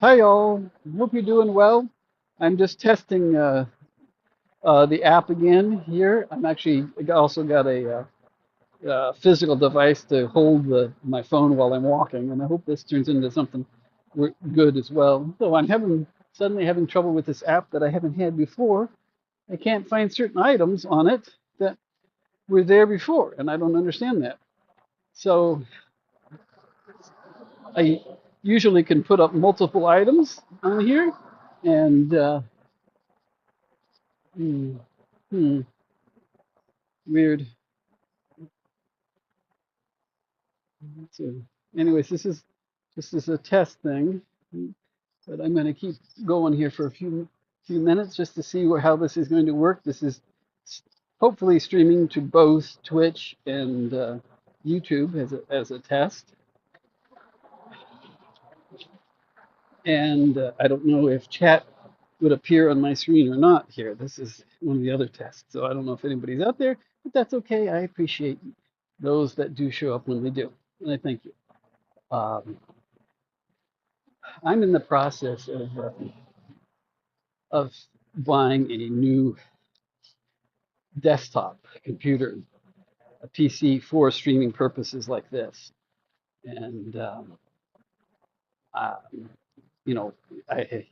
Hi, y'all. Hope you're doing well. I'm just testing the app again here. I'm actually I also got a physical device to hold my phone while I'm walking, and I hope this turns into something good as well. So I'm suddenly having trouble with this app that I haven't had before. I can't find certain items on it that were there before, and I don't understand that. So I usually can put up multiple items on here, and hmm, hmm, weird. So, anyways, this is a test thing, but I'm going to keep going here for a few minutes just to see how this is going to work. This is hopefully streaming to both Twitch and YouTube as a test, and I don't know if chat would appear on my screen or not here. This is one of the other tests, so I don't know if anybody's out there, but that's okay. I appreciate those that do show up when they do, and I thank you. Um, I'm in the process of buying a new desktop computer, a PC for streaming purposes like this. And, um, you know, I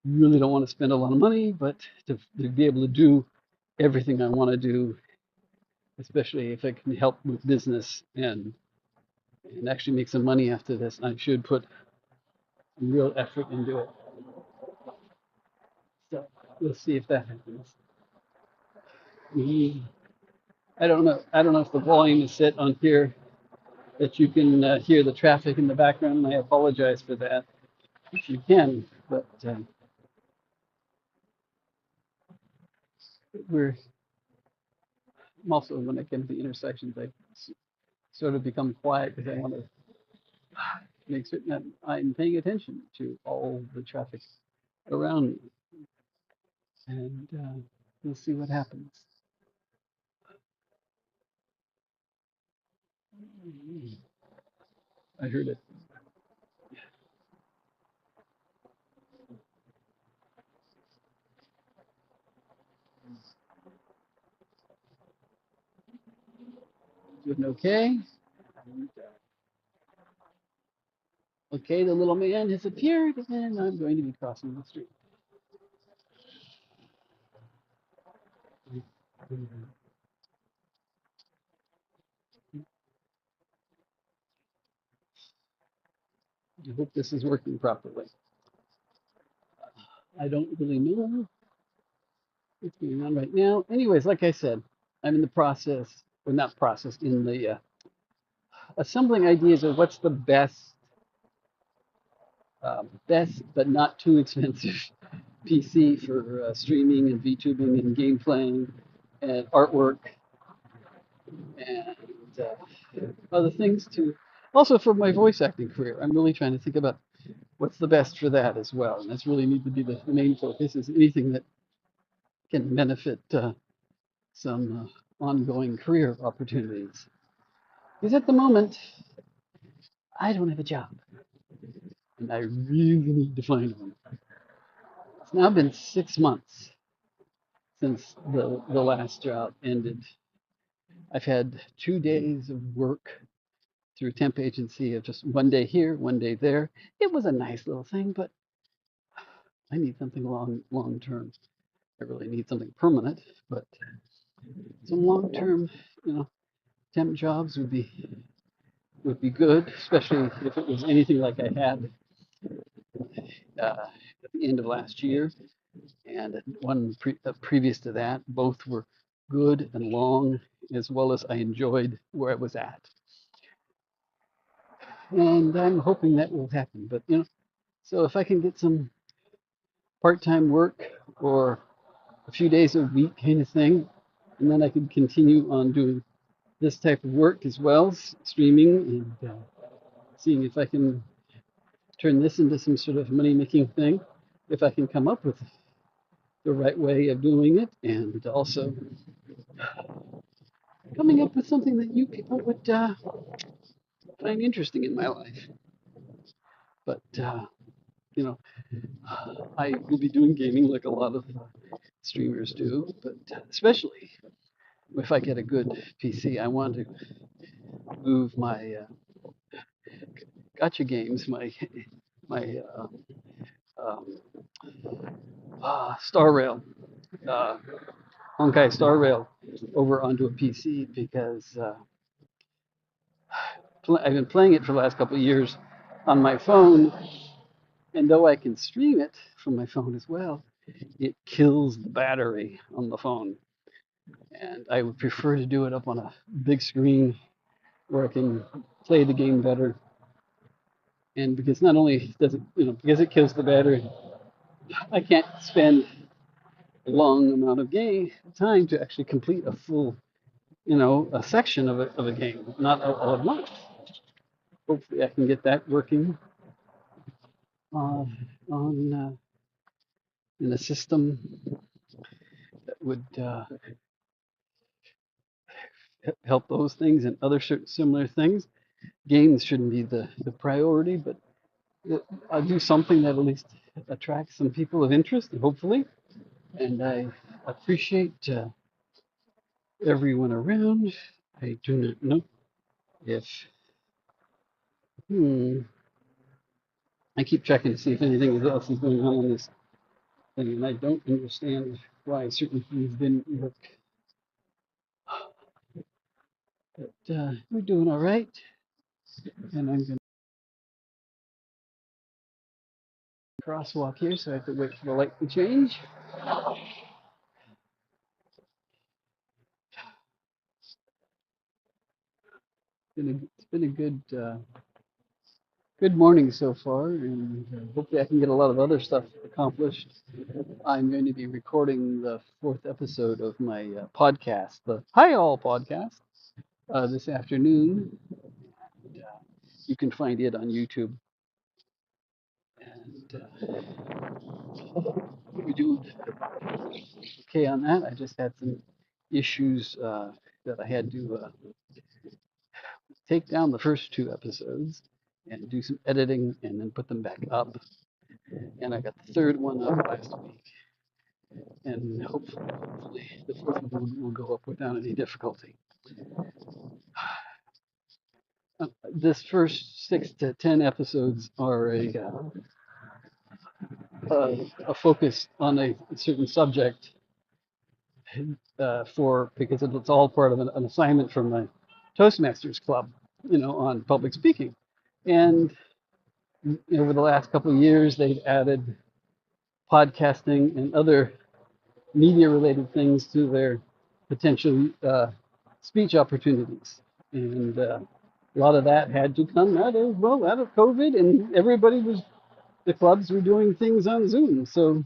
really don't want to spend a lot of money, but to be able to do everything I want to do, especially if it can help with business and actually make some money after this, I should put some real effort into it. So we'll see if that happens. Mhm. I don't know. I don't know if the volume is set on here that you can hear the traffic in the background. I apologize for that if you can, but we're I'm also when I get to the intersections, sort of become quiet because I want to make certain that I'm paying attention to all the traffic around me, and we'll see what happens. I heard it. Doing okay. Okay, the little man has appeared, and I'm going to be crossing the street. I hope this is working properly. I don't really know what's going on right now. Anyways, like I said, I'm in the process, or not process, in the assembling ideas of what's the best but not too expensive PC for streaming and VTubing and game playing and artwork and other things to. Also for my voice acting career, I'm really trying to think about what's the best for that as well. And that's really need to be the main focus is anything that can benefit some ongoing career opportunities. Because at the moment, I don't have a job and I really need to find one. It's now been 6 months since the last job ended. I've had 2 days of work through a temp agency of just one day here, one day there. It was a nice little thing, but I need something long term. I really need something permanent, but some long term, you know, temp jobs would be good, especially if it was anything like I had at the end of last year and previous to that. Both were good and long, as well as I enjoyed where I was at. And I'm hoping that will happen. But so if I can get some part-time work or a few days a week kind of thing, and then I can continue on doing this type of work as well, streaming and seeing if I can turn this into some sort of money-making thing, if I can come up with the right way of doing it, and also coming up with something that you people would find interesting in my life. But you know, I will be doing gaming like a lot of streamers do, but especially if I get a good PC, I want to move my gotcha games, my um, Star Rail, uh, Honkai Star Rail, over onto a PC because I've been playing it for the last couple of years on my phone, and though I can stream it from my phone as well, it kills the battery on the phone. And I would prefer to do it up on a big screen where I can play the game better. And because not only does it, because it kills the battery, I can't spend a long amount of game time to actually complete a full, a section of a game, not all at once. Hopefully, I can get that working on in a system that would help those things and other similar things. Games shouldn't be the priority, but I'll do something that at least attracts some people of interest, hopefully. And I appreciate everyone around. I do not know if I keep checking to see if anything else is going on this thing, and I don't understand why certain things didn't work. But we're doing all right, and I'm going to crosswalk here, so I have to wait for the light to change. It's been a good morning so far, and hopefully I can get a lot of other stuff accomplished. I'm going to be recording the fourth episode of my podcast, the Hi All podcast, this afternoon. You can find it on YouTube. And we do okay on that. I just had some issues that I had to take down the first two episodes and do some editing and then put them back up. And I got the third one up last week. And hopefully the fourth one will go up without any difficulty. This first 6 to 10 episodes are a focus on a certain subject because it's all part of an assignment from my Toastmasters club, on public speaking. And over the last couple of years, they've added podcasting and other media-related things to their potential speech opportunities. And a lot of that had to come out of COVID, and the clubs were doing things on Zoom. So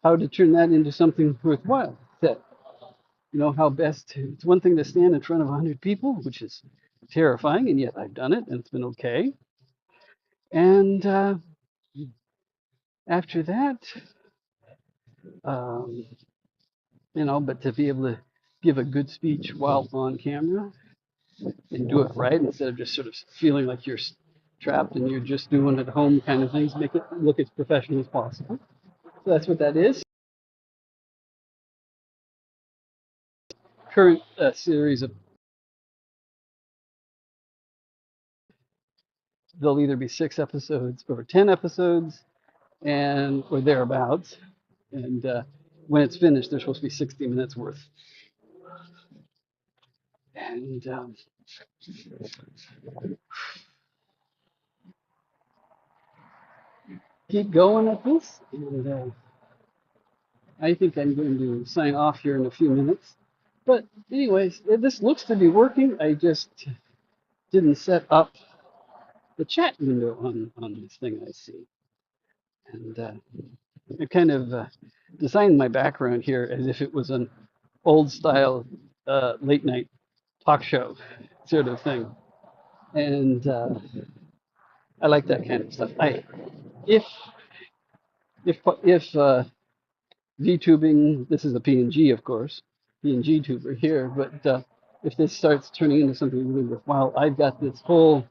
how to turn that into something worthwhile? How best it's one thing to stand in front of 100 people, which is terrifying, and yet I've done it, and it's been okay. And after that, um, but to be able to give a good speech while on camera and do it right instead of just sort of feeling like you're trapped and you're just doing it at home kind of things, make it look as professional as possible. So that's what that is. Current series of there'll either be 6 episodes or 10 episodes, and or thereabouts. And when it's finished, there's supposed to be 60 minutes worth. And keep going at this. And I think I'm going to sign off here in a few minutes. But anyways, this looks to be working. I just didn't set up the chat window on this thing I see. And I kind of designed my background here as if it was an old style late night talk show sort of thing. And I like that kind of stuff. If VTubing, this is a PNG, of course, PNGtuber here, but if this starts turning into something really worthwhile, I've got this whole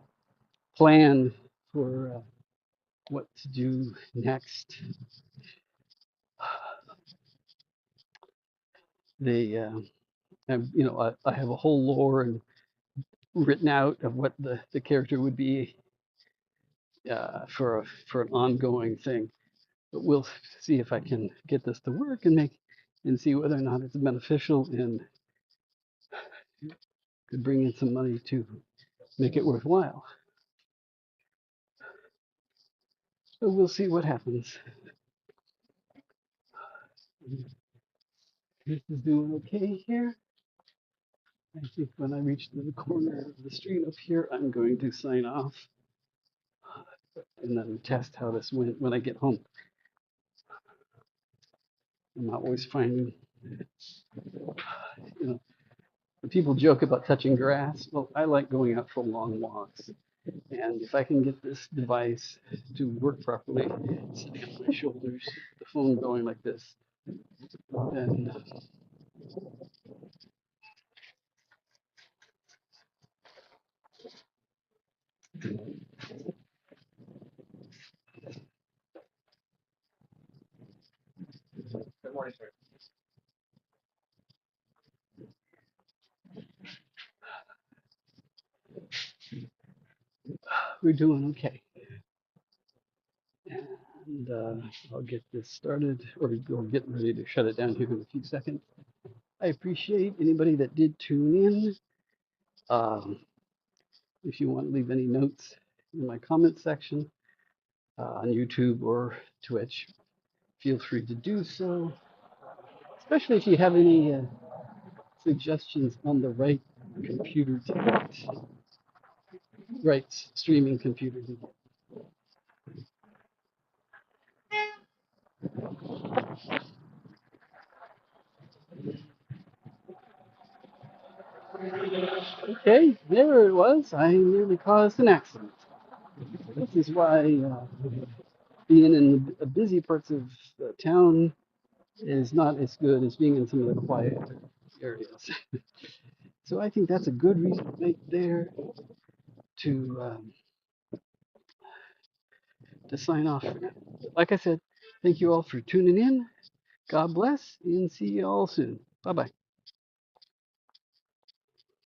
plan for what to do next. They, I have a whole lore and written out of what the character would be for an ongoing thing. But we'll see if I can get this to work and see whether or not it's beneficial and could bring in some money to make it worthwhile. So we'll see what happens. This is doing okay here. I think when I reach the corner of the street up here, I'm going to sign off and then test how this went when I get home. I'm not always finding, you know, people joke about touching grass. Well, I like going out for long walks. And if I can get this device to work properly, sitting on my shoulders, the phone going like this, then we're doing okay. And I'll get this started, or we'll get ready to shut it down here in a few seconds. I appreciate anybody that did tune in. If you want to leave any notes in my comment section on YouTube or Twitch, feel free to do so. Especially if you have any suggestions on the right computer to get, right streaming computer to get. Okay, there it was. I nearly caused an accident. This is why being in the busy parts of town is not as good as being in some of the quiet areas. So I think that's a good reason right there to sign off for now. Like I said, thank you all for tuning in. God bless and see you all soon. Bye bye.